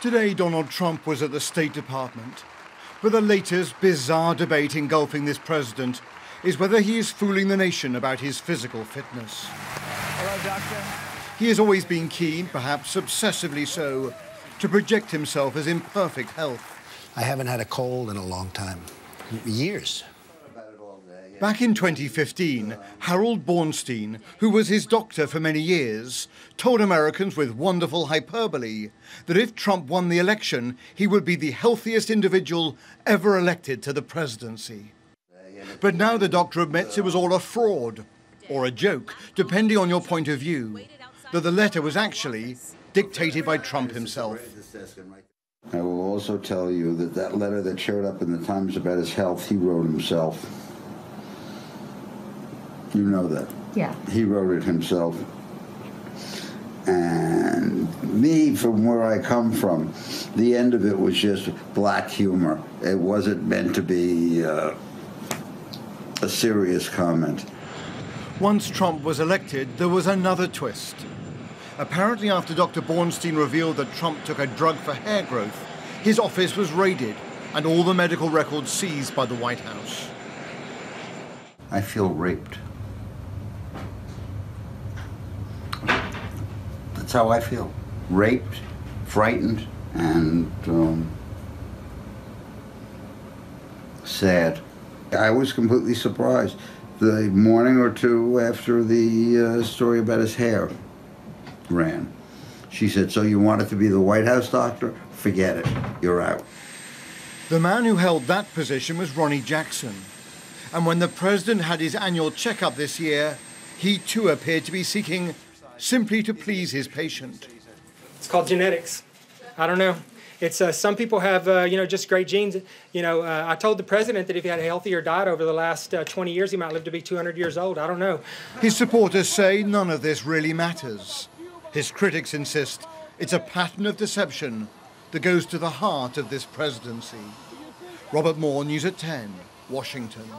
Today, Donald Trump was at the State Department. But the latest bizarre debate engulfing this president is whether he is fooling the nation about his physical fitness. Hello, doctor. He has always been keen, perhaps obsessively so, to project himself as in perfect health. I haven't had a cold in a long time. Years. Back in 2015, Harold Bornstein, who was his doctor for many years, told Americans with wonderful hyperbole that if Trump won the election, he would be the healthiest individual ever elected to the presidency. But now the doctor admits it was all a fraud, or a joke, depending on your point of view, that the letter was actually dictated by Trump himself. I will also tell you that that letter that showed up in the Times about his health, he wrote himself. You know that. Yeah. He wrote it himself. And me, from where I come from, the end of it was just black humor. It wasn't meant to be a serious comment. Once Trump was elected, there was another twist. Apparently, after Dr. Bornstein revealed that Trump took a drug for hair growth, his office was raided and all the medical records seized by the White House. I feel raped. That's how I feel. Raped, frightened, and sad. I was completely surprised. The morning or two after the story about his hair ran, she said, "So you wanted to be the White House doctor? Forget it. You're out." The man who held that position was Ronnie Jackson. And when the president had his annual checkup this year, he too appeared to be seeking simply to please his patient. It's called genetics. I don't know. It's some people have, just great genes. I told the president that if he had a healthier diet over the last 20 years, he might live to be 200 years old. I don't know. His supporters say none of this really matters. His critics insist it's a pattern of deception that goes to the heart of this presidency. Robert Moore, News at 10, Washington.